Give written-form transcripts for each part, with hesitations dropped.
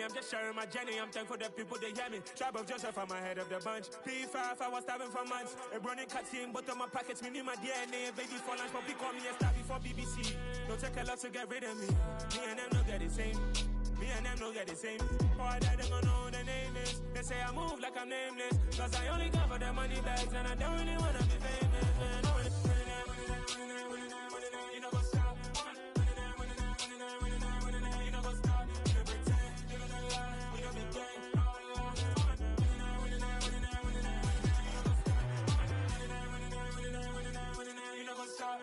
I'm just sharing my journey. I'm thankful that people, they hear me. Tribe of Joseph, I'm ahead of the bunch. P5, I was starving for months. A running cutscene, but on my pockets, me need my DNA. Baby for lunch, but pick on me and start before BBC. Don't take a lot to get rid of me. Me and them don't get the same. Me and them don't get the same. Boy, that they gonna know who the name is. They say I move like I'm nameless. Cause I only cover the money bags and I don't really wanna be famous, man. You know go stop. You know go stop. You pretend. You know the lie. You know be gang. You know go stop.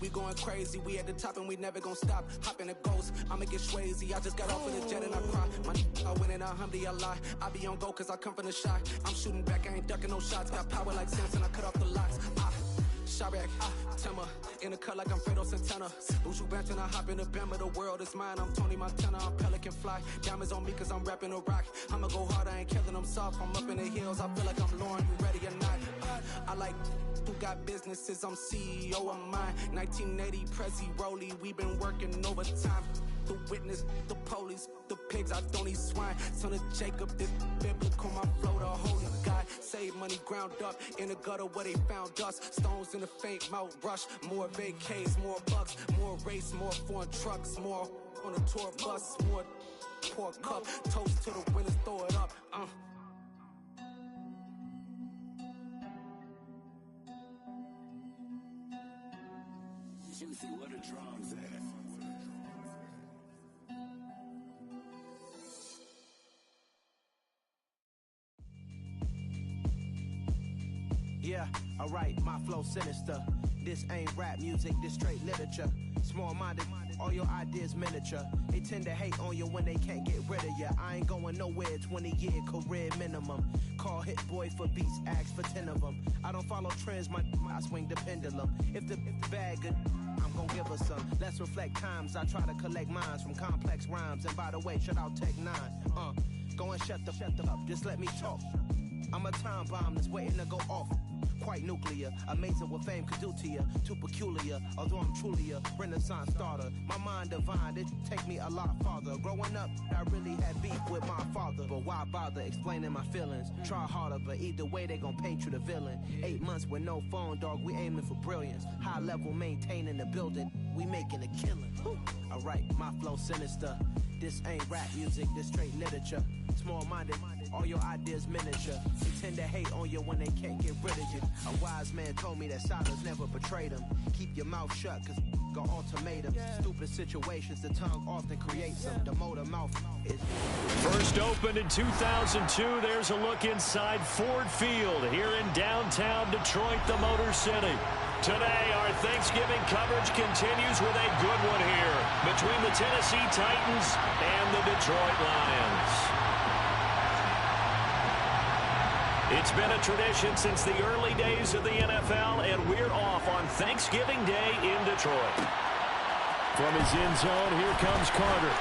We going crazy, we at the top and we never gonna stop. Hop in a ghost, I'ma get swayzy. I just got off of the jet and I cry. My I win in a Humvee, I lie. I be on go cause I come from the shot. I'm shooting back, I ain't ducking no shots. Got power like Samson, I cut off the locks. Chirac, Timmer, in the cut like I'm Fredo Santana. Buju Banton, I hop in the Bama, the world is mine. I'm Tony Montana, I'm Pelican Fly. Diamonds on me cause I'm rapping a rock. I'ma go hard, I ain't killing them soft. I'm up in the hills, I feel like I'm Lauren, you ready or not? I like who got businesses, I'm CEO of mine. 1980 Prezi Rolly, we been working overtime. The witness, the police, the pigs, I don't eat swine. Son of Jacob, this biblical, my flow, the holy God. Save money ground up in the gutter where they found us. Stones in the faint mouth rush. More vacays, more bucks, more race, more foreign trucks, more on a tour bus, more pour cup. Toast to the winners, throw it up. Juicy, what a Truzz at. Yeah, alright, my flow sinister. This ain't rap music, this straight literature. Small-minded, all your ideas miniature. They tend to hate on you when they can't get rid of you. I ain't going nowhere, 20-year career minimum. Call Hit Boy for beats, ask for 10 of them. I don't follow trends, I swing the pendulum. If the bag good, I'm gon' give her some. Let's reflect times, I try to collect minds from complex rhymes. And by the way, shout out Tech 9. Go and shut the up, just let me talk. I'm a time bomb that's waiting to go off. Quite nuclear, amazing what fame could do to you. Too peculiar, although I'm truly a renaissance starter. My mind divine, it take me a lot farther. Growing up, I really had beef with my father. But why bother explaining my feelings? Try harder, but either way they gon' paint you the villain. 8 months with no phone, dog, we aiming for brilliance. High level maintaining the building, we making a killing. Alright, my flow sinister. This ain't rap music, this straight literature. Small-minded, all your ideas miniature. They tend to hate on you when they can't get rid of you. A wise man told me that silence never betrayed him. Keep your mouth shut, cause got ultimatums. Stupid situations, the tongue often creates them. The motor mouth is... First opened in 2002, there's a look inside Ford Field here in downtown Detroit, the Motor City. Today, our Thanksgiving coverage continues with a good one here between the Tennessee Titans and the Detroit Lions. It's been a tradition since the early days of the NFL, and we're off on Thanksgiving Day in Detroit. From his end zone, here comes Carter.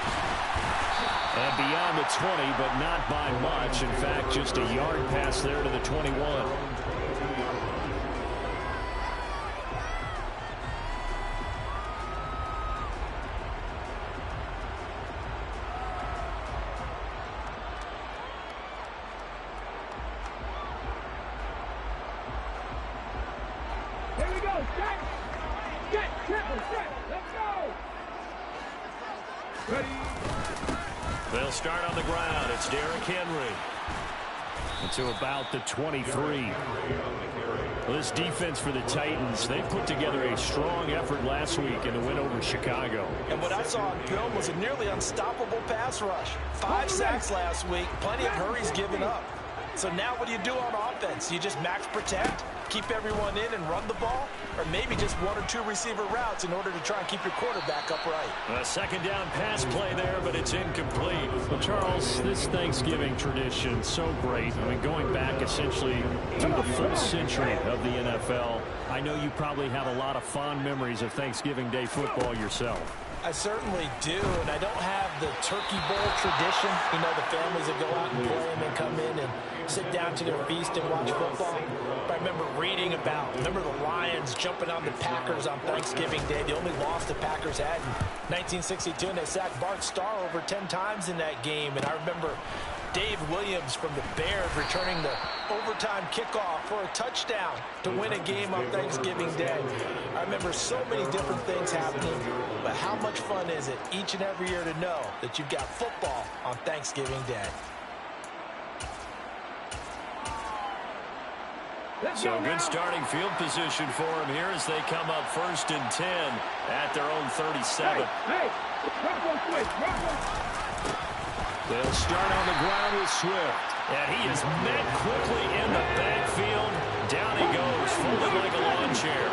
And beyond the 20, but not by much. In fact, just a yard pass there to the 21. They'll start on the ground. It's Derrick Henry. To about the 23. Well, this defense for the Titans, they put together a strong effort last week in the win over Chicago. And what I saw on film was a nearly unstoppable pass rush. 5 sacks last week, plenty of hurries given up. So now what do you do on offense? You just max protect, keep everyone in and run the ball, or maybe just 1 or 2 receiver routes in order to try and keep your quarterback upright. A second down pass play there, but it's incomplete. Well, Charles, this Thanksgiving tradition, so great. I mean, going back essentially to the full century of the NFL, I know you probably have a lot of fond memories of Thanksgiving Day football yourself. I certainly do, and I don't have the Turkey Bowl tradition. You know, the families that go out and play and then come in and sit down to their feast and watch football. But I remember reading about, the Lions jumping on the Packers on Thanksgiving Day. The only loss the Packers had in 1962, and they sacked Bart Starr over 10 times in that game. And I remember Dave Williams from the Bears returning the overtime kickoff for a touchdown to win a game on Thanksgiving Day. I remember so many different things happening, but how much fun is it each and every year to know that you've got football on Thanksgiving Day? So good starting field position for them here as they come up 1st and 10 at their own 37. They'll start on the ground with Swift. And he is met quickly in the backfield. Down he goes, folded like a lawn chair.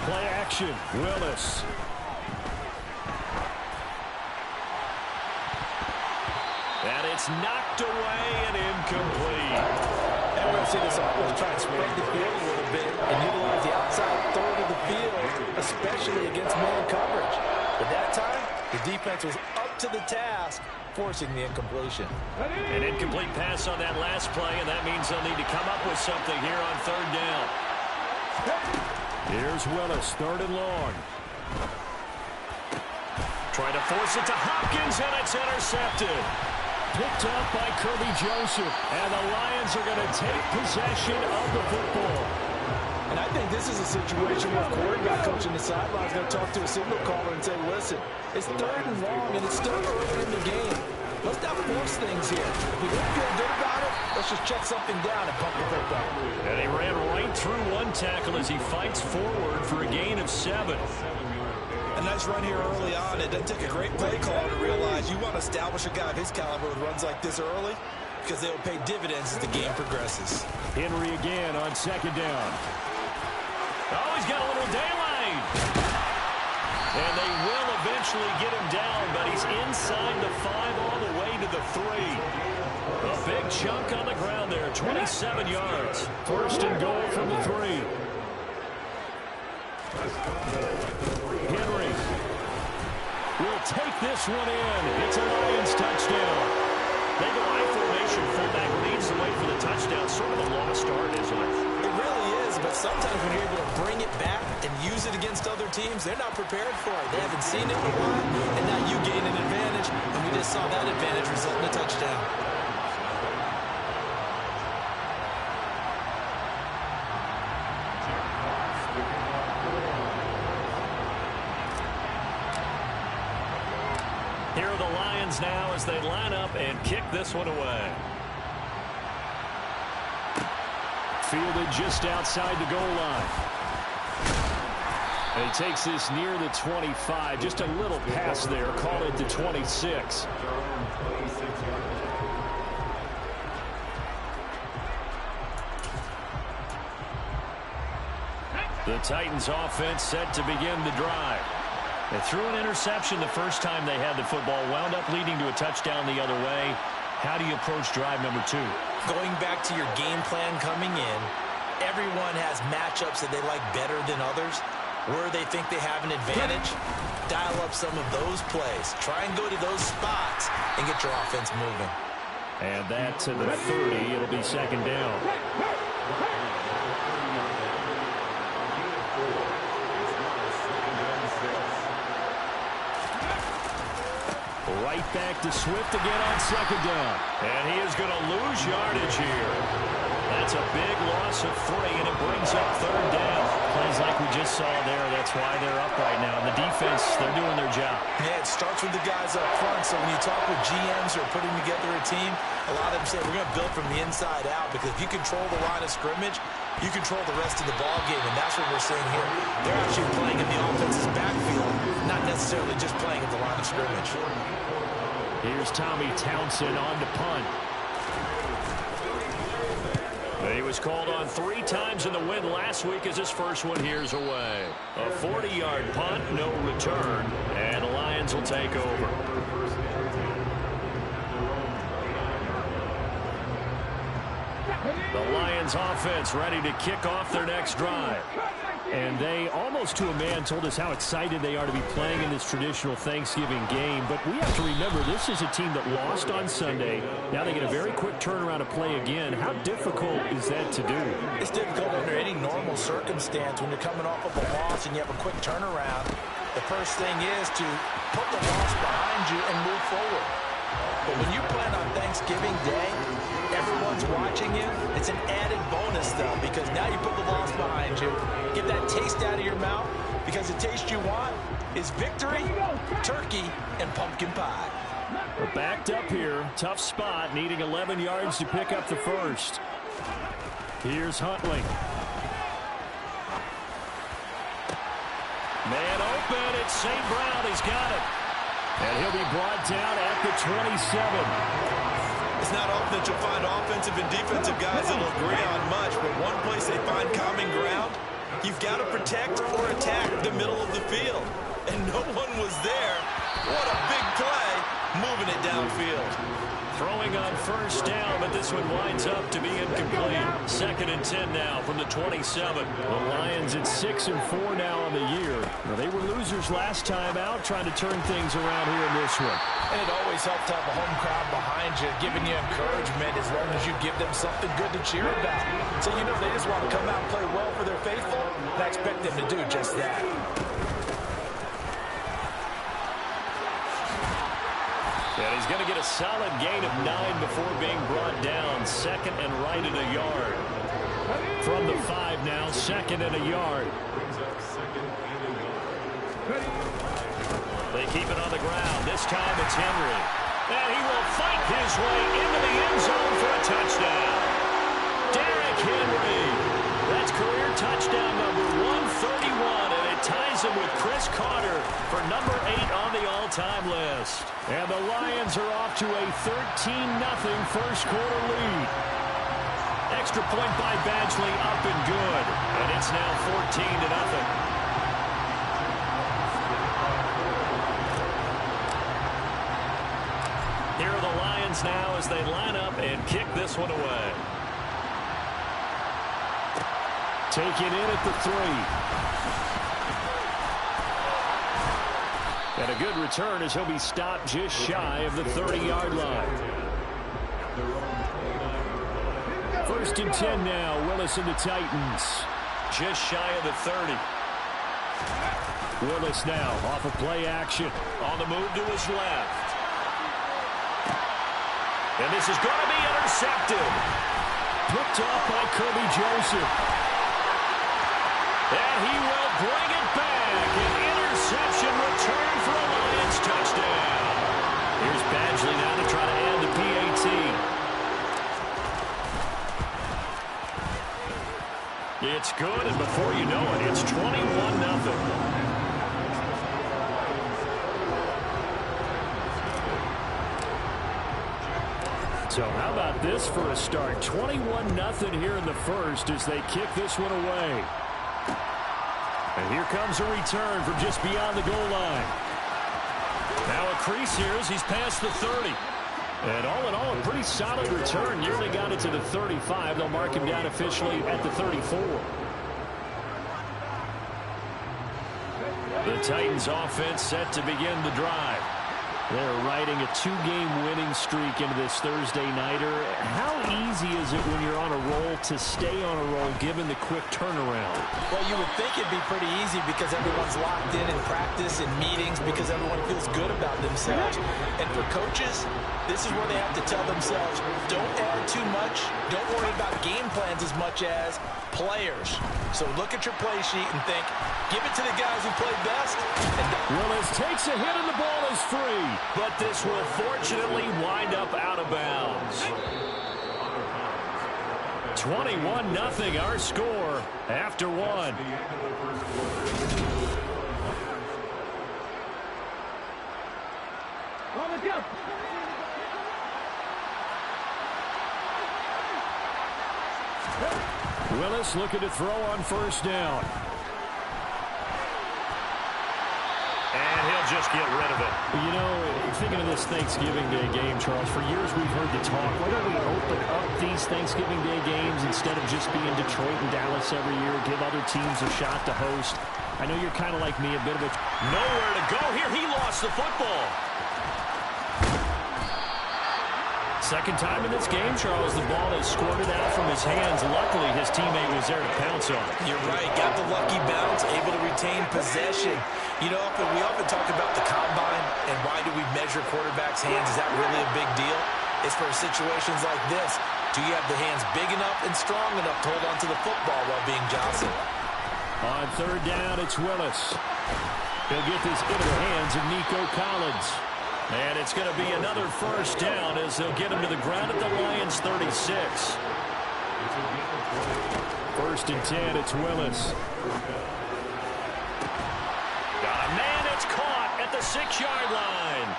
Play action, Willis. And it's knocked away and incomplete. And we'll see this offense try and spread the field a little bit and utilize the outside third of the field, especially against man coverage. But that time, the defense was up to the task, forcing the incompletion. An incomplete pass on that last play, and that means they'll need to come up with something here on 3rd down. Here's Willis, 3rd and long. Trying to force it to Hopkins, and it's intercepted. Picked up by Kirby Joseph, and the Lions are going to take possession of the football. And I think this is a situation where a quarterback coach in the sideline is going to talk to a signal caller and say, listen, it's 3rd and long, and it's still early in the game. Let's not force things here. If we don't feel good about it, let's just check something down and pump the football. And he ran right through one tackle as he fights forward for a gain of 7. A nice run here early on. It doesn't take a great play caller to realize you want to establish a guy of his caliber with runs like this early because they will pay dividends as the game progresses. Henry again on 2nd down. Oh, he's got a little daylight. And they will eventually get him down, but he's inside the 5 all the way to the 3. A big chunk on the ground there, 27 yards. 1st and goal from the 3. Henry will take this one in. It's a Lions touchdown. They go I formation. Fullback leads the way for the touchdown. Sort of a lost art, isn't it? It really is, but sometimes when you're able to bring it back and use it against other teams, they're not prepared for it. They haven't seen it in a while, and now you gain an advantage, and we just saw that advantage result in a touchdown. Here are the Lions now as they line up and kick this one away. Fielded just outside the goal line. And he takes this near the 25. Just a little pass there. Call it the 26. The Titans offense set to begin the drive. They threw an interception the first time they had the football, wound up leading to a touchdown the other way. How do you approach drive number 2? Going back to your game plan coming in, everyone has matchups that they like better than others. Where they think they have an advantage, dial up some of those plays. Try and go to those spots and get your offense moving. And that to the 30. It'll be 2nd down. Right back to Swift again on 2nd down. And he is going to lose yardage here. That's a big loss of 3, and it brings up 3rd down. Plays like we just saw there. That's why they're up right now. And the defense, they're doing their job. Yeah, it starts with the guys up front. So when you talk with GMs who are putting together a team, a lot of them say, we're going to build from the inside out. Because if you control the line of scrimmage, you control the rest of the ball game. And that's what we're seeing here. They're actually playing in the offense's backfield, not necessarily just playing at the line of scrimmage. Here's Tommy Townsend on to punt. He was called on 3 times in the win last week as his first one here's away. A 40-yard punt, no return, and the Lions will take over. The Lions offense ready to kick off their next drive. And they, almost to a man, told us how excited they are to be playing in this traditional Thanksgiving game. But we have to remember, this is a team that lost on Sunday. Now they get a very quick turnaround to play again. How difficult is that to do? It's difficult under any normal circumstance when you're coming off of a loss and you have a quick turnaround. The first thing is to put the loss behind you and move forward. But when you plan on Thanksgiving Day, everyone's watching you. It's an added bonus, though, because now you put the loss behind you. Get that taste out of your mouth, because the taste you want is victory, turkey, and pumpkin pie. We're backed up here. Tough spot, needing 11 yards to pick up the first. Here's Huntley. Man open, it's St. Brown. He's got it. And he'll be brought down at the 27. It's not often that you'll find offensive and defensive guys that will agree on much, but one place they find common ground, you've got to protect or attack the middle of the field. And no one was there. What a big play, moving it downfield. Throwing on first down, but this one winds up to be incomplete. 2nd and 10 now from the 27. The Lions at 6-4 now on the year. Now, they were losers last time out, trying to turn things around here in this one. And it always helps to have a home crowd behind you, giving you encouragement as long as you give them something good to cheer about. So you know they just want to come out and play well for their faithful, and I expect them to do just that. And he's going to get a solid gain of 9 before being brought down. 2nd and right at a yard. From the 5 now, 2nd and a yard. They keep it on the ground. This time it's Henry. And he will fight his way into the end zone for a touchdown. Derrick Henry. That's career touchdown number 131, and it ties him with Chris Carter for number 8 on the all-time list. And the Lions are off to a 13-0 first quarter lead. Extra point by Badgley, up and good. And it's now 14-0. Here are the Lions now as they line up and kick this one away. Taken in at the 3. And a good return as he'll be stopped just shy of the 30-yard line. 1st and 10 now. Willis and the Titans. Just shy of the 30. Willis now off of play action. On the move to his left. And this is going to be intercepted. Picked off by Kirby Joseph. And he will bring it back. An interception return for a Lions touchdown. Here's Badgley now to try to add the PAT. It's good, and before you know it, it's 21-0. So how about this for a start? 21-0 here in the first as they kick this one away. And here comes a return from just beyond the goal line. Now a crease here as he's past the 30. And all in all, a pretty solid return. Nearly got it to the 35. They'll mark him down officially at the 34. The Titans offense set to begin the drive. They're riding a 2-game winning streak into this Thursday nighter. How easy is it when you're on a roll to stay on a roll given the quick turnaround? Well, you would think it'd be pretty easy because everyone's locked in practice and meetings because everyone feels good about themselves. And for coaches, this is where they have to tell themselves, don't add too much. Don't worry about game plans as much as players. So look at your play sheet and think, give it to the guys who played best. Willis takes a hit and the ball is free. But this will fortunately wind up out of bounds. 21-0 our score after one. Let's go. Willis looking to throw on first down. And he'll they'll just get rid of it. You know, thinking of this Thanksgiving Day game, Charles, for years we've heard the talk, why don't we open up these Thanksgiving Day games instead of just being Detroit and Dallas every year, give other teams a shot to host? I know you're kind of like me, a bit of a... Nowhere to go here. He lost the football. Second time in this game, Charles, the ball has squirted out from his hands. Luckily, his teammate was there to pounce on it. You're right. Got the lucky bounce, able to retain possession. You know, we often talk about the combine and why do we measure quarterbacks' hands. Is that really a big deal? It's for situations like this. Do you have the hands big enough and strong enough to hold on to the football while being jostled? On third down, it's Willis. He'll get this into the hands of Nico Collins. And it's going to be another first down as they'll get him to the ground at the Lions' 36. First and 10, it's Willis. Got a man, it's caught at the 6-yard line.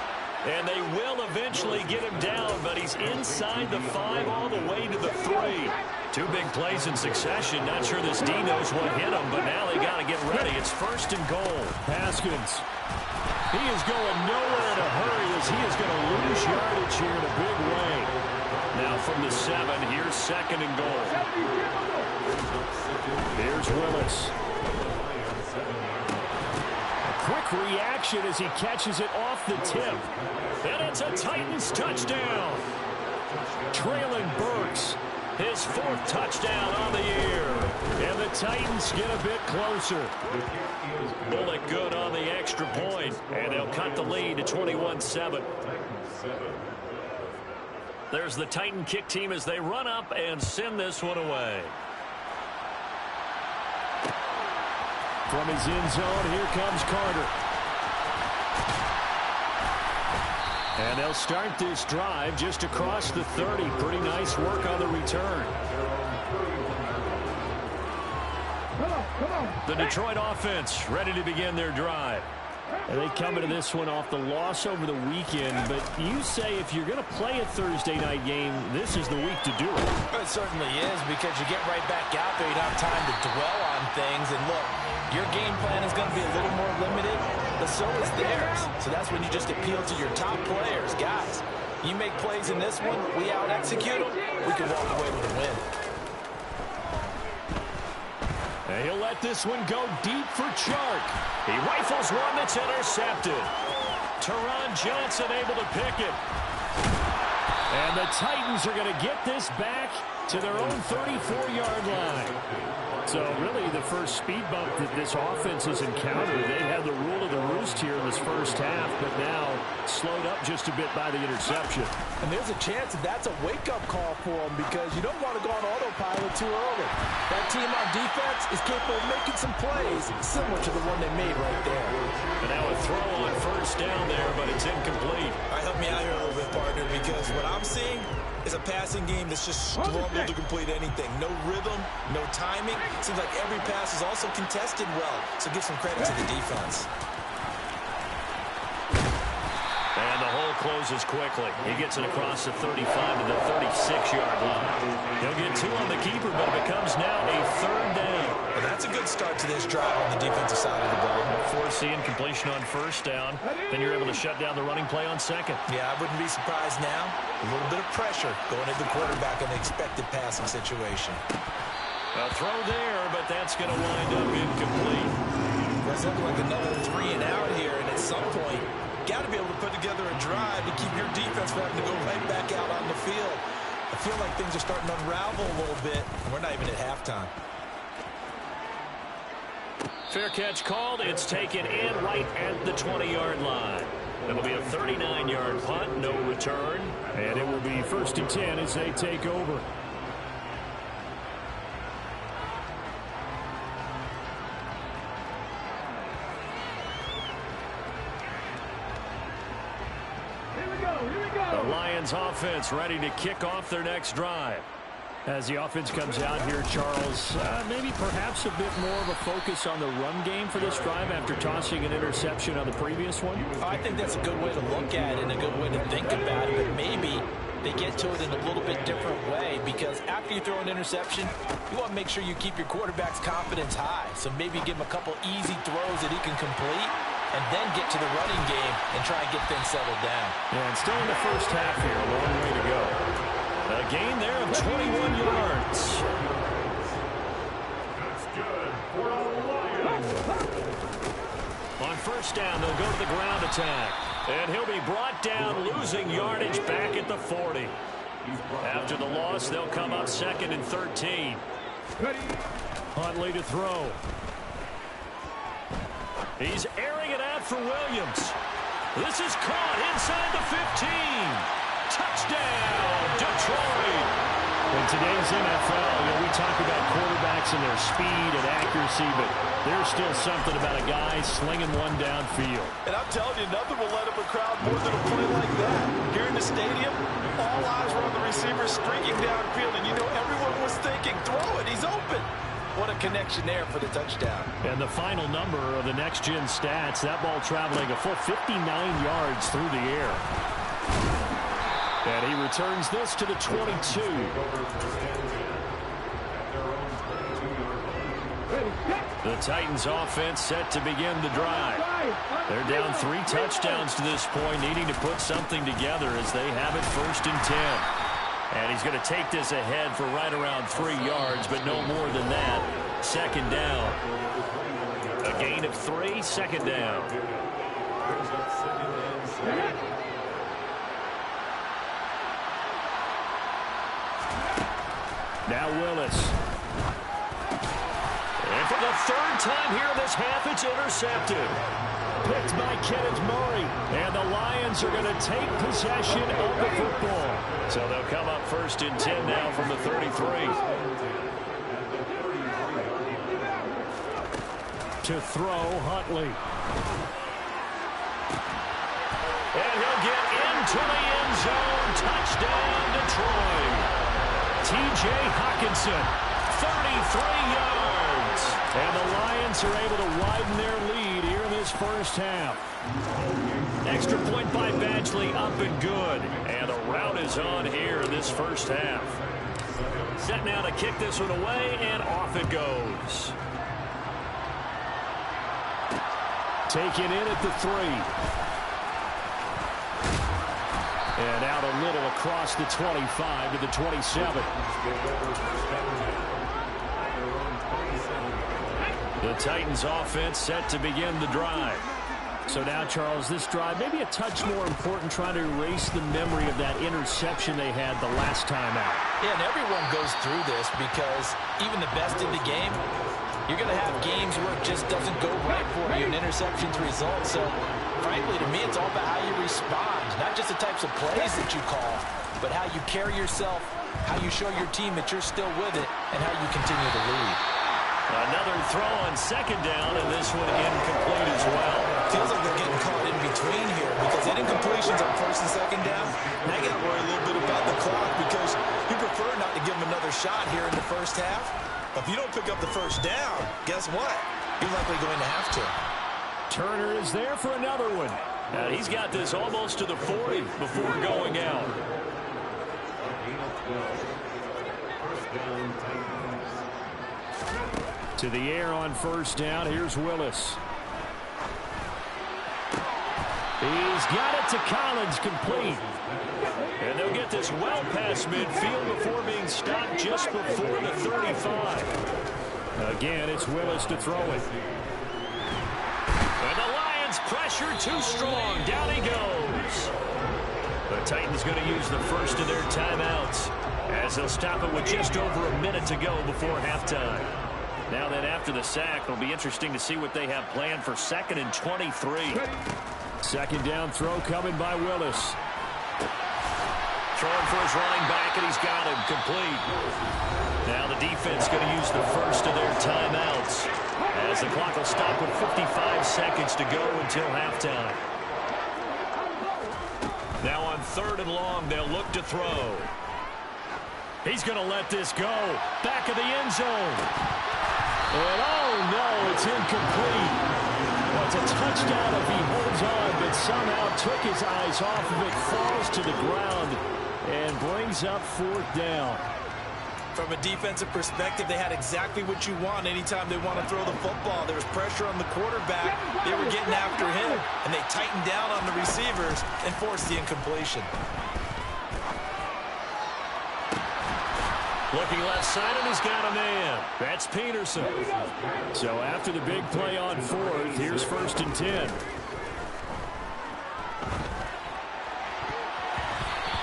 And they will eventually get him down, but he's inside the 5 all the way to the 3. 2 big plays in succession. Not sure this D knows what hit him, but now they got to get ready. It's first and goal. Haskins. He is going nowhere in a hurry as he is going to lose yardage here in a big way. Now from the 7, here's second and goal. Here's Willis. A quick reaction as he catches it off the tip. And it's a Titans touchdown. Traylon Burks, his 4th touchdown on the year. And the Titans get a bit closer. Bullet good on the extra point. And they'll cut the lead to 21-7. There's the Titan kick team as they run up and send this one away. From his end zone, here comes Carter. And they'll start this drive just across the 30. Pretty nice work on the return. The Detroit offense ready to begin their drive. And they come into this one off the loss over the weekend, but you say if you're going to play a Thursday night game, this is the week to do it. It certainly is, because you get right back out there. You don't have time to dwell on things. And look, your game plan is going to be a little more limited, but so is theirs. So that's when you just appeal to your top players. Guys, you make plays in this one, we out-execute them, we can walk away with a win. And he'll let this one go deep for Chark. He rifles one that's intercepted. Teron Johnson able to pick it. And the Titans are going to get this back to their own 34-yard line. So really the first speed bump that this offense has encountered. They had the rule of the roost here in this first half, but now slowed up just a bit by the interception. And there's a chance that that's a wake-up call for them, because you don't want to go on autopilot too early. That team on defense is capable of making some plays similar to the one they made right there. And now a throw on first down there, but it's incomplete. All right, help me out here a little bit, partner, because what I'm seeing is a passing game that's just struggled to complete anything. No rhythm, no timing. Seems like every pass is also contested well, so give some credit to the defense. And the hole closes quickly. He gets it across the 35 to the 36-yard line. He'll get 2 on the keeper, but it becomes now a 3rd down. Well, that's a good start to this drive on the defensive side of the ball. Forcing completion on first down. Then you're able to shut down the running play on second. Yeah, I wouldn't be surprised now. A little bit of pressure going at the quarterback in the expected passing situation. A throw there, but that's going to wind up incomplete. It's looking like another 3 and out here, and at some point, got to be able to put together a drive to keep your defense from having to go right back out on the field. I feel like things are starting to unravel a little bit, and we're not even at halftime. Fair catch called. It's taken in right at the 20-yard line. It'll be a 39-yard punt, no return. And it will be first and 10 as they take over. The Lions offense ready to kick off their next drive. As the offense comes out here, Charles, maybe perhaps a bit more of a focus on the run game for this drive after tossing an interception on the previous one? I think that's a good way to look at it and a good way to think about it, but maybe they get to it in a little bit different way, because after you throw an interception, you want to make sure you keep your quarterback's confidence high. So maybe give him a couple easy throws that he can complete, and then get to the running game and try and get things settled down. Yeah, and still in the first half here. A long way to go. A gain there of 21 yards. On first down, they'll go to the ground attack. And he'll be brought down, losing yardage back at the 40. After the loss, they'll come up 2nd and 13. Huntley to throw. He's airing it out for Williams. This is caught inside the 15. Touchdown, Detroit. In today's NFL, we talk about quarterbacks and their speed and accuracy, but there's still something about a guy slinging one downfield. And I'm telling you, nothing will let up a crowd more than a play like that. Here in the stadium, all eyes were on the receiver streaking downfield, and everyone was thinking, throw it, he's open. What a connection there for the touchdown. And the final number of the next-gen stats, that ball traveling a full 59 yards through the air. And he returns this to the 22. The Titans offense set to begin the drive. They're down 3 touchdowns to this point, needing to put something together as they have it 1st and 10. And he's going to take this ahead for right around 3 yards, but no more than that. 2nd down. A gain of 3, 2nd down. Now Willis. And for the 3rd time here in this half, it's intercepted. Picked by Kenneth Murray. And the Lions are going to take possession of the football. So they'll come up 1st and 10 now from the 33. To throw, Huntley. And he'll get into the end zone. Touchdown, Detroit. T.J. Hockenson, 33 yards. And the Lions are able to widen their lead here in this first half. Extra point by Badgley, up and good. And the route is on here in this first half. Set now to kick this one away, and off it goes. Taken in at the 3. And out a little across the 25 to the 27. The Titans offense set to begin the drive. So now, Charles, this drive maybe a touch more important, trying to erase the memory of that interception they had the last time out. Yeah, and everyone goes through this because even the best in the game, you're going to have games where it just doesn't go right for you, and interceptions result. So, frankly, to me, it's all about how you respond, not just the types of plays that you call, but how you carry yourself, how you show your team that you're still with it, and how you continue to lead. Another throw on 2nd down, and this one incomplete as well. Feels like they're getting caught in between here because that incompletion's on 1st and 2nd down. Now you got to worry a little bit about the clock because you prefer not to give them another shot here in the first half. If you don't pick up the 1st down, guess what? You're likely going to have to. Turner is there for another one. And he's got this almost to the 40 before going out. To the air on 1st down. Here's Willis. He's got it to Collins, complete. And they'll get this well past midfield before being stopped just before the 35. Again, it's Willis to throw it. And the Lions pressure too strong. Down he goes. The Titans going to use the first of their timeouts as they'll stop it with just over a minute to go before halftime. Now then, after the sack, it'll be interesting to see what they have planned for 2nd and 23. 2nd down throw coming by Willis. Throwing for his running back, and he's got him complete. Now the defense going to use the first of their timeouts as the clock will stop with 55 seconds to go until halftime. Now on 3rd and long, they'll look to throw. He's going to let this go. Back of the end zone. And oh no, it's incomplete. Well, it's a touchdown if he holds on, but somehow took his eyes off of it, falls to the ground, and brings up 4th down. From a defensive perspective, they had exactly what you want anytime they want to throw the football. There was pressure on the quarterback. They were getting after him, and they tightened down on the receivers and forced the incompletion. Looking left side, and he's got a man. That's Peterson. So after the big play on fourth, here's 1st and 10.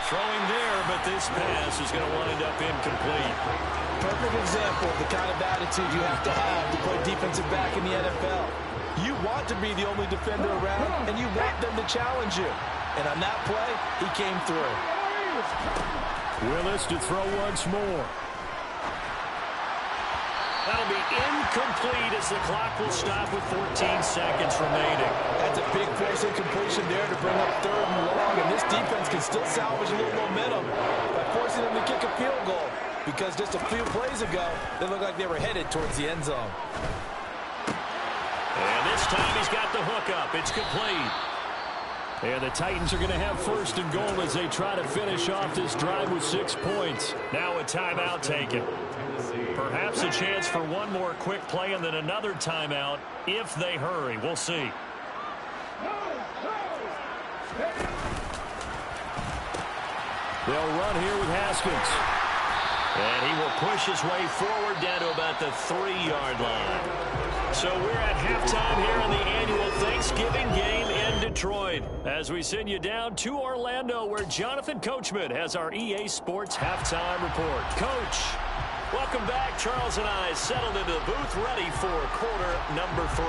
Throwing there, but this pass is going to wind up incomplete. Perfect example of the kind of attitude you have to play defensive back in the NFL. You want to be the only defender around, and you want them to challenge you. And on that play, he came through. Willis to throw once more. That'll be incomplete as the clock will stop with 14 seconds remaining. That's a big force incompletion there to bring up 3rd and long, and this defense can still salvage a little momentum by forcing them to kick a field goal, because just a few plays ago, they looked like they were headed towards the end zone. And this time he's got the hook up. It's complete. And the Titans are going to have 1st and goal as they try to finish off this drive with 6 points. Now a timeout taken. Perhaps a chance for one more quick play and then another timeout if they hurry. We'll see. They'll run here with Haskins. And he will push his way forward down to about the 3-yard line. So we're at halftime here in the annual Thanksgiving game in Detroit, as we send you down to Orlando, where Jonathan Coachman has our EA Sports halftime report. Coach, welcome back. Charles and I settled into the booth, ready for quarter number 3.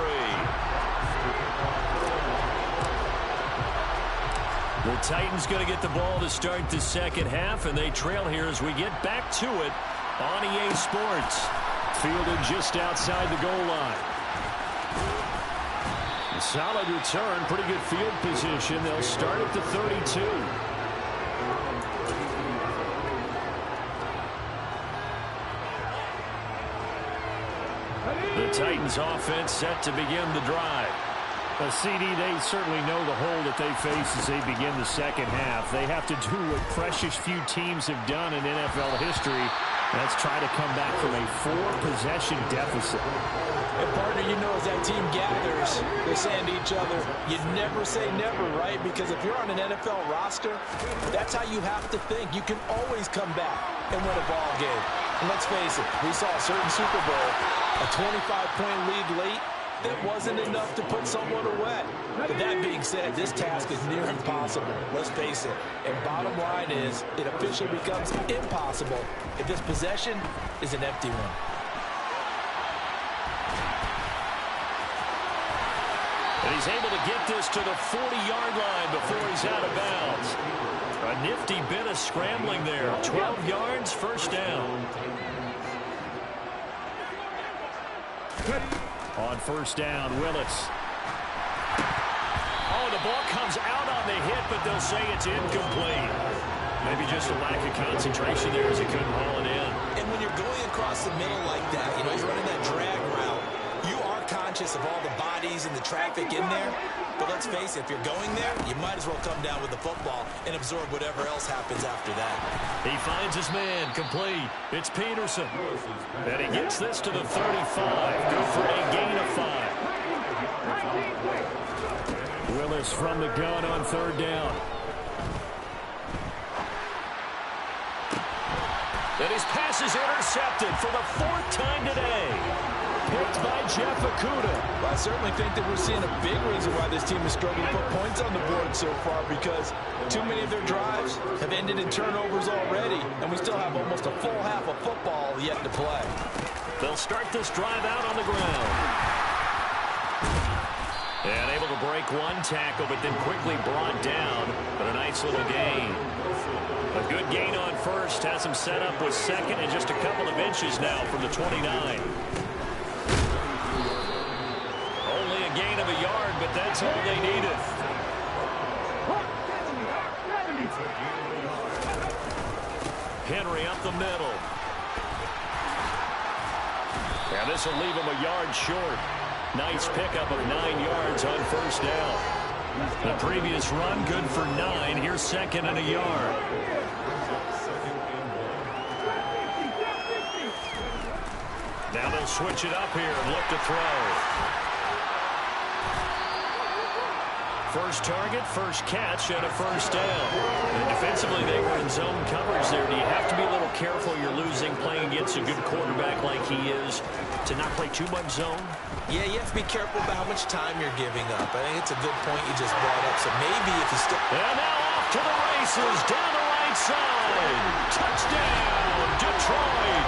The Titans going to get the ball to start the second half, and they trail here as we get back to it on EA Sports. Fielded just outside the goal line. A solid return, pretty good field position. They'll start at the 32. The Titans offense set to begin the drive. CD, they certainly know the hole that they face as they begin the second half. They have to do what precious few teams have done in NFL history. That's try to come back from a 4-possession deficit. And partner, you know, as that team gathers, they're saying to each other, you never say never, right? Because if you're on an NFL roster, that's how you have to think. You can always come back and win a ball game. And let's face it, we saw a certain Super Bowl, a 25-point lead late, that wasn't enough to put someone away. But that being said, this task is near impossible. Let's face it. And bottom line is, it officially becomes impossible if this possession is an empty one. And he's able to get this to the 40-yard line before he's out of bounds. A nifty bit of scrambling there. 12 yards, first down. On first down, Willis. Oh, the ball comes out on the hit, but they'll say it's incomplete. Maybe just a lack of concentration there as he couldn't haul it in. And when you're going across the middle like that, you know, you're running that drag route, you are conscious of all the bodies and the traffic in there. But let's face it, if you're going there, you might as well come down with the football and absorb whatever else happens after that. He finds his man, complete. It's Peterson. And he gets this to the 35. Good for a gain of 5. Willis from the gun on third down. And his pass is intercepted for the 4th time today. Picked by Jeff Okudah. Well, I certainly think that we're seeing a big reason why this team is struggling to put points on the board so far, because too many of their drives have ended in turnovers already, and we still have almost a full half of football yet to play. They'll start this drive out on the ground. And able to break one tackle, but then quickly brought down. But a nice little gain. A good gain on first has him set up with second and just a couple of inches now from the 29. Only a gain of a yard, but that's all they needed. Henry up the middle. And this will leave him a yard short. Nice pickup of 9 yards on first down. The previous run, good for 9. Here's second and a yard. Now they'll switch it up here and look to throw. First target, first catch, and a first down. And defensively, they were in zone coverage there. Do you have to be a little careful you're losing playing against a good quarterback like he is to not play too much zone? Yeah, you have to be careful about how much time you're giving up. I think it's a good point you just brought up. So maybe if you still... And now off to the races, down the right side. Touchdown, Detroit.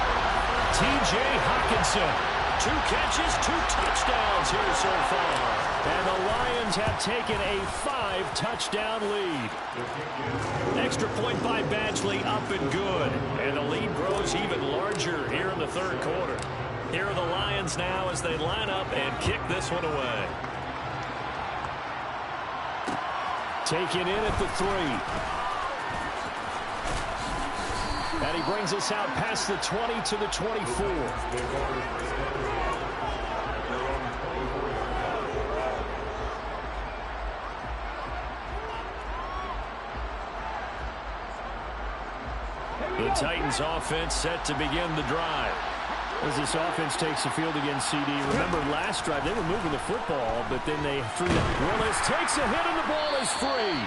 T.J. Hockenson. 2 catches, 2 touchdowns here so far. And the Lions have taken a 5-touchdown lead. Extra point by Badgley, up and good. And the lead grows even larger here in the third quarter. Here are the Lions now as they line up and kick this one away. Taken in at the 3. And he brings us out past the 20 to the 24. The Titans offense set to begin the drive. As this offense takes the field against CD. Remember last drive, they were moving the football, but then they threw that. Willis takes a hit and the ball is free.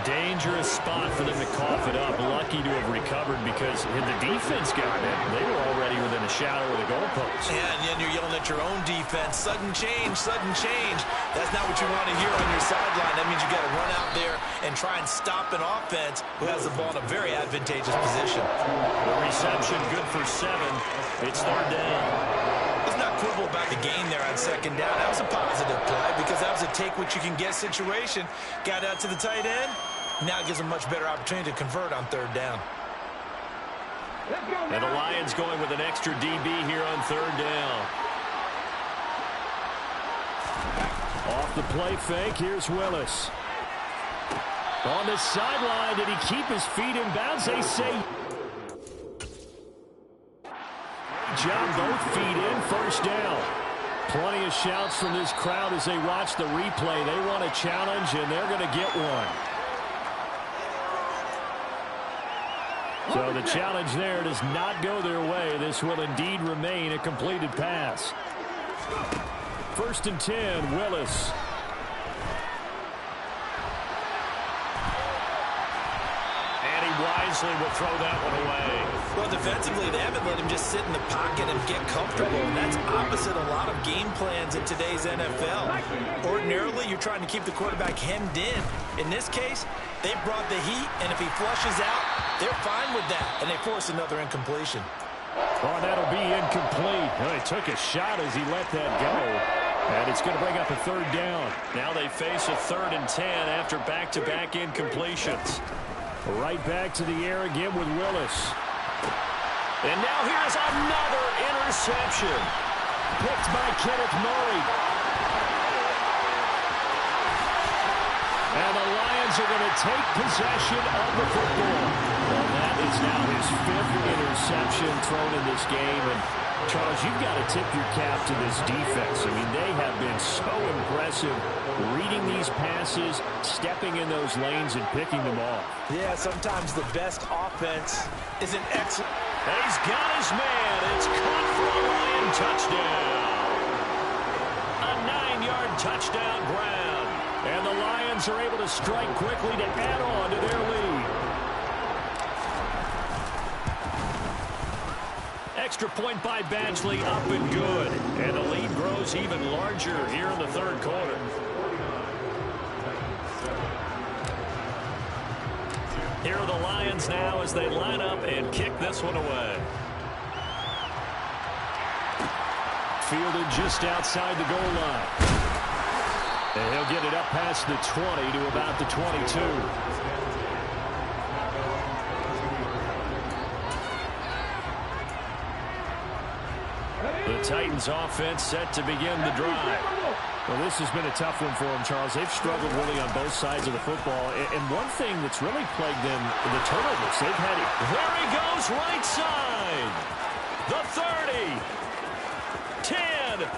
Dangerous spot for them to cough it up. Lucky to have recovered because had the defense gotten it, they were already within a shadow of the goalpost. Yeah, and then you're yelling at your own defense. Sudden change, sudden change. That's not what you want to hear on your sideline. That means you got to run out there and try and stop an offense who has the ball in a very advantageous position. The reception good for 7. It's third down. Let's not quibble about the gain there on second down. That was a positive play because that was a take-what-you-can-get situation. Got out to the tight end. Now it gives them a much better opportunity to convert on third down. And the Lions going with an extra DB here on third down. Off the play fake, here's Willis. On the sideline, did he keep his feet in bounds? They say... job, both feet in, first down. Plenty of shouts from this crowd as they watch the replay. They want a challenge, and they're going to get one. So the challenge there does not go their way. This will indeed remain a completed pass. First and 10, Willis. And he wisely will throw that one away. Well, defensively, they haven't let him just sit in the pocket and get comfortable. And that's opposite a lot of game plans in today's NFL. Ordinarily, you're trying to keep the quarterback hemmed in. In this case, they brought the heat, and if he flushes out, they're fine with that. And they force another incompletion. Oh, that'll be incomplete. Well, he took a shot as he let that go. And it's going to bring up a third down. Now they face a 3rd and 10 after back-to-back incompletions. Right back to the air again with Willis. And now here's another interception. Picked by Kenneth Murray. And the Lions are going to take possession of the football. Well, that is now his 5th interception thrown in this game. And, Charles, you've got to tip your cap to this defense. I mean, they have been so impressive reading these passes, stepping in those lanes, and picking them off. Yeah, sometimes the best offense is an excellent. And he's got his man. It's caught for a Lion touchdown. A 9-yard touchdown grab. And the Lions are able to strike quickly to add on to their lead. Extra point by Badgley, up and good. And the lead grows even larger here in the third quarter. Here are the Lions now as they line up and kick this one away. Fielded just outside the goal line. And he'll get it up past the 20 to about the 22. The Titans offense set to begin the drive. Well, this has been a tough one for them, Charles. They've struggled really on both sides of the football. And one thing that's really plagued them, the turnovers. They've had it. There he goes, right side. The 30. 10.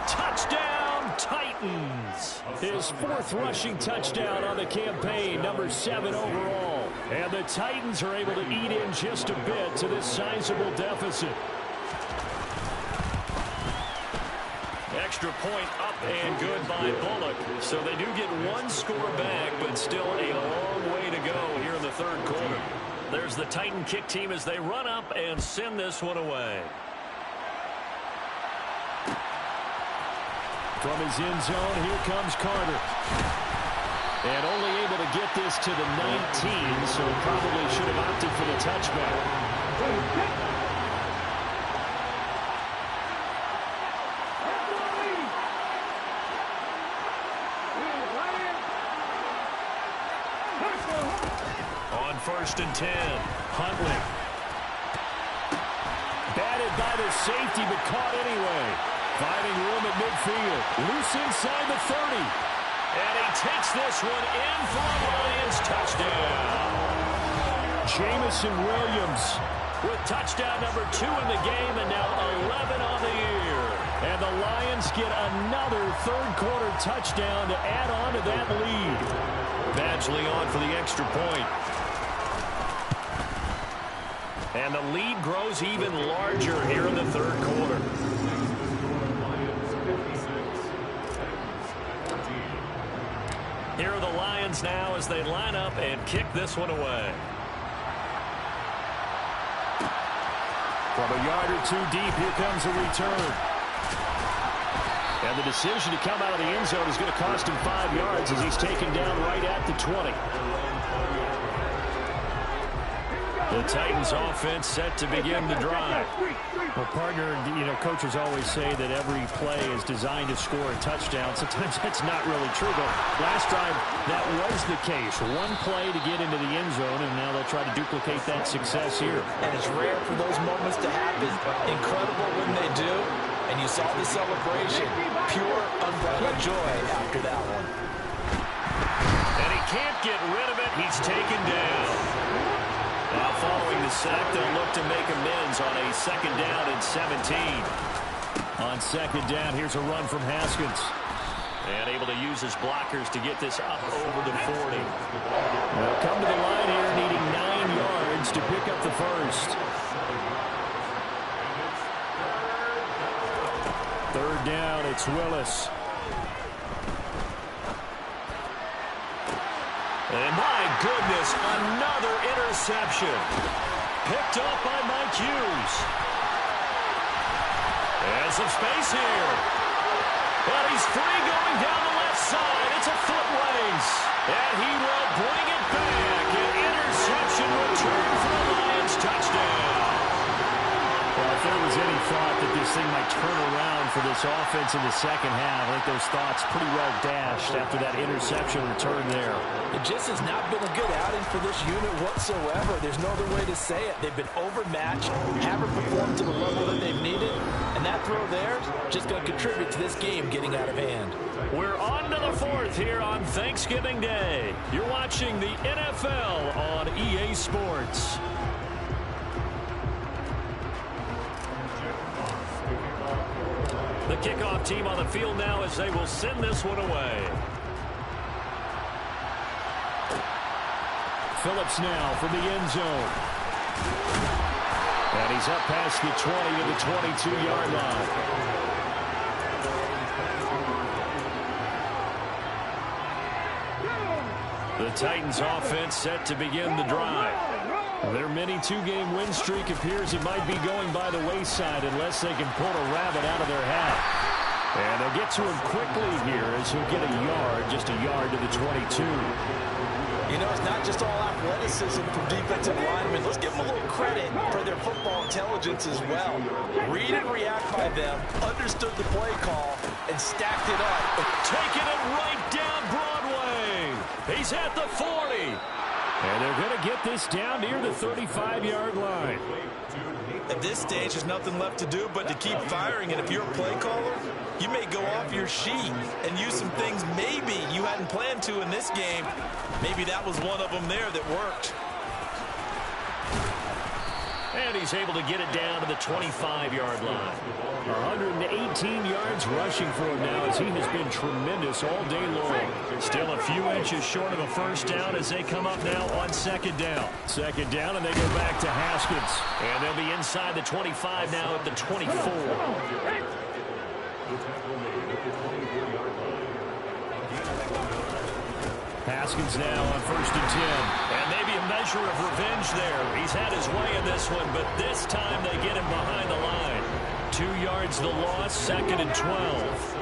Touchdown, Titans. His 4th rushing touchdown on the campaign, number 7 overall. And the Titans are able to eat in just a bit to this sizable deficit. extra point up and good by Bullock. So they do get one score back, but still a long way to go here in the third quarter. There's the Titan kick team as they run up and send this one away. From his end zone, here comes Carter. And only able to get this to the 19, so probably should have opted for the touchback. On 1st and 10, Huntley. Batted by the safety, but caught anyway. Finding room at midfield. Loose inside the 30. And he takes this one in for a Lions touchdown. Jamison Williams with touchdown number 2 in the game and now 11 on the year. And the Lions get another third-quarter touchdown to add on to that lead. Badgley on for the extra point. And the lead grows even larger here in the third quarter. Here are the Lions now as they line up and kick this one away. From a yard or two deep, here comes a return. And the decision to come out of the end zone is going to cost him 5 yards as he's taken down right at the 20. The Titans offense set to begin the drive. Well, partner, coaches always say that every play is designed to score a touchdown. Sometimes that's not really true, but last time that was the case. One play to get into the end zone, and now they'll try to duplicate that success here. And it's rare for those moments to happen. Incredible when they do. And you saw the celebration. Pure, unbridled joy after that one. And he can't get rid of it. He's taken down. Now following the sack, they'll look to make amends on a 2nd down and 17. On 2nd down, here's a run from Haskins. And able to use his blockers to get this up over the 40. They'll come to the line here needing 9 yards to pick up the first. 3rd down, it's Willis. And my goodness, another interception. Picked up by Mike Hughes. And some space here. But he's free going down the left side. It's a foot race. And he will bring it back. An interception return for the Lions touchdown. Well, if there was any thought that this thing might turn around for this offense in the second half, I think those thoughts pretty well dashed after that interception return there. It just has not been a good outing for this unit whatsoever. There's no other way to say it. They've been overmatched, haven't performed to the level that they've needed, and that throw there is just going to contribute to this game getting out of hand. We're on to the 4th here on Thanksgiving Day. You're watching the NFL on EA Sports. The kickoff team on the field now as they will send this one away. Phillips now from the end zone. And he's up past the 20 to the 22-yard line. The Titans offense set to begin the drive. Their mini 2-game win streak appears it might be going by the wayside unless they can pull a rabbit out of their hat. And they'll get to him quickly here as he'll get a yard, just a yard to the 22. You know, it's not just all athleticism from defensive linemen. Let's give them a little credit for their football intelligence as well. Read and react by them, understood the play call, and stacked it up. Taking it right down Broadway. He's at the 40. And they're going to get this down near the 35-yard line. At this stage, there's nothing left to do but to keep firing. And if you're a play caller, you may go off your sheet and use some things maybe you hadn't planned to in this game. Maybe that was one of them there that worked. And he's able to get it down to the 25-yard line. 118 yards rushing for him now as he has been tremendous all day long. Still a few inches short of a first down as they come up now on 2nd down. 2nd down, and they go back to Haskins. And they'll be inside the 25 now at the 24. Haskins now on 1st and 10. And maybe a measure of revenge there. He's had his way in this one, but this time they get him behind the line. 2 yards the loss, 2nd and 12.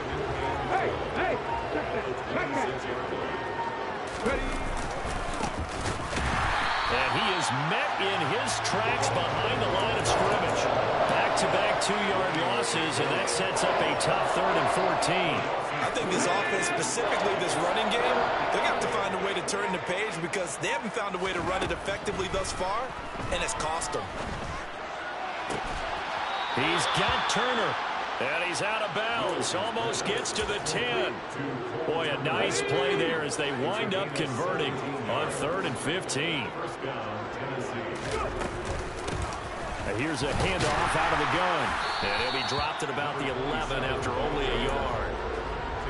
And he is met in his tracks behind the line of scrimmage. Back-to-back 2-yard losses, and that sets up a tough 3rd and 14. I think this offense, specifically this running game, they're going to have to find a way to turn the page because they haven't found a way to run it effectively thus far, and it's cost them. He's got Turner, and he's out of bounds. Almost gets to the 10. Boy, a nice play there as they wind up converting on 3rd and 15. Here's a handoff out of the gun, and he'll be dropped at about the 11 after only a yard.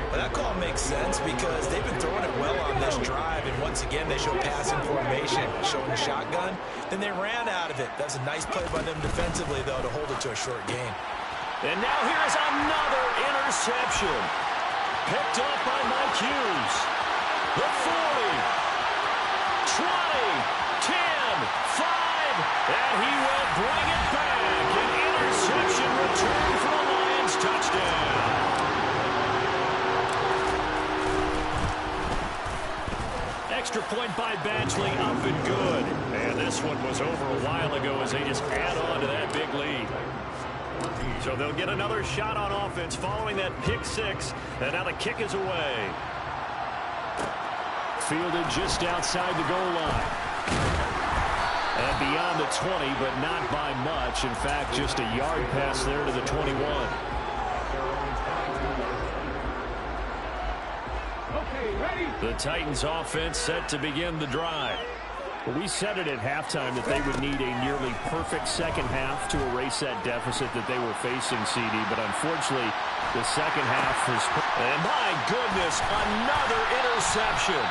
Well, that call makes sense because they've been throwing it well on this drive, and once again they show passing formation, showing the shotgun. Then they ran out of it. That's a nice play by them defensively, though, to hold it to a short gain. And now here's another interception. Picked up by Mike Hughes. The 40, 20, 10, 5, and he will bring it back. An interception return for the Lions. Touchdown. Extra point by Badgley, up and good. And this one was over a while ago as they just add on to that big lead. So they'll get another shot on offense following that pick 6. And now the kick is away. Fielded just outside the goal line. And beyond the 20, but not by much. In fact, just a yard pass there to the 21. The Titans offense set to begin the drive. Well, we said it at halftime that they would need a nearly perfect second half to erase that deficit that they were facing, CD. But unfortunately, the second half is... And my goodness, another interception.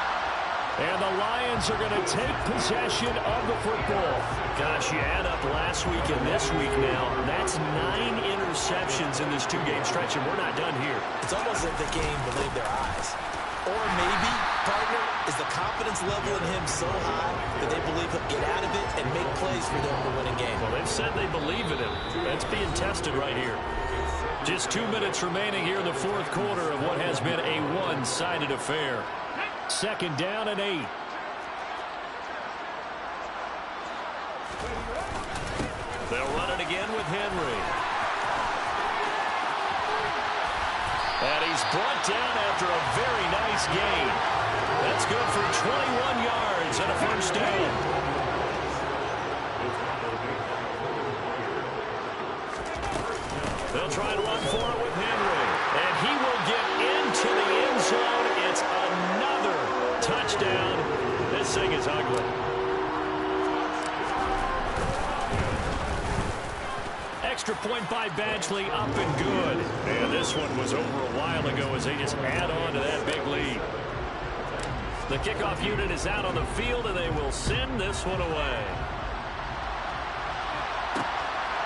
And the Lions are going to take possession of the football. Gosh, you add up last week and this week now. That's 9 interceptions in this 2-game stretch, and we're not done here. It's almost like the game believed their eyes. Or maybe, partner, is the confidence level in him so high that they believe he'll get out of it and make plays for them to win a game. Well, they've said they believe in him. That's being tested right here. Just 2 minutes remaining here in the 4th quarter of what has been a one-sided affair. 2nd down and 8. They'll run it again with Henry. And he's brought down after a very nice gain. That's good for 21 yards and a first down. They'll try and run for it with Henry. And he will get into the end zone. It's another touchdown. This thing is ugly. Extra point by Badgley, up and good. And this one was over a while ago as they just add on to that big lead. The kickoff unit is out on the field, and they will send this one away.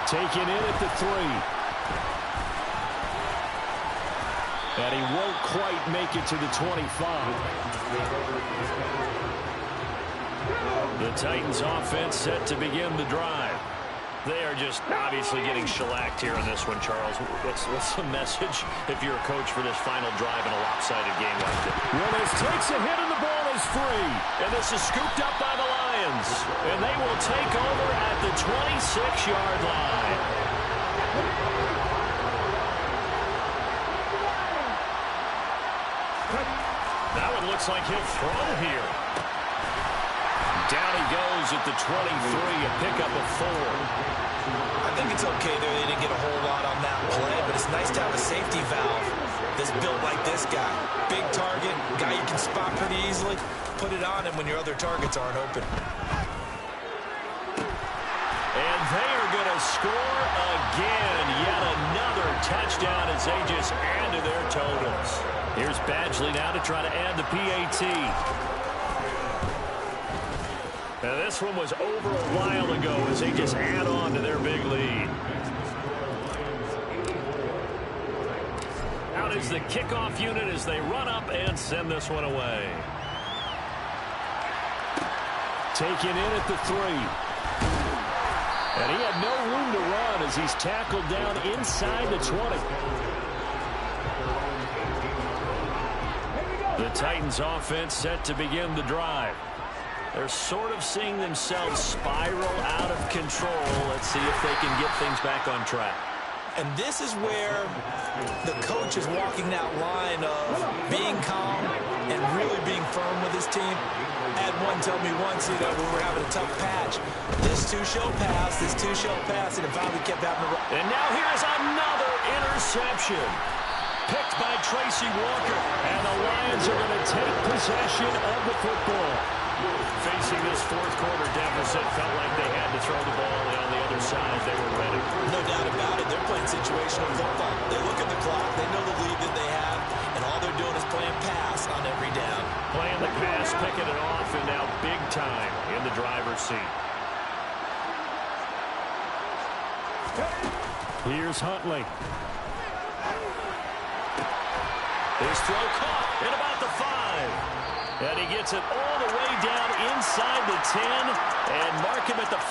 Taken in at the 3. And he won't quite make it to the 25. The Titans offense set to begin the drive. They are just obviously getting shellacked here in this one, Charles. What's the message if you're a coach for this final drive in a lopsided game like this? Willis takes a hit and the ball is free. And this is scooped up by the Lions. And they will take over at the 26-yard line. That one looks like he'll throw here. Down he goes at the 23, a pickup of 4. I think it's okay there. They didn't get a whole lot on that play, but it's nice to have a safety valve that's built like this guy. Big target, guy you can spot pretty easily. Put it on him when your other targets aren't open. And they are going to score again. Yet another touchdown as they just add to their totals. Here's Badgley now to try to add the PAT. Now this one was over a while ago as they just add on to their big lead. out is the kickoff unit as they run up and send this one away. Taken in at the 3. And he had no room to run as he's tackled down inside the 20. The Titans offense set to begin the drive. They're sort of seeing themselves spiral out of control. Let's see if they can get things back on track. And this is where the coach is walking that line of being calm and really being firm with his team. I had one tell me once, when we were having a tough patch, this two-show pass, and it finally kept happening. And now here's another interception. Picked by Tracy Walker. And the Lions are going to take possession of the football. Facing this fourth quarter deficit, felt like they had to throw the ball, and on the other side, they were ready. No doubt about it. They're playing situational football. They look at the clock. They know the lead that they have, and all they're doing is playing pass on every down. Playing the pass, picking it off, and now big time in the driver's seat. Here's Huntley. His throw caught at about the 5. And he gets it all the way down inside the 10 and mark him at the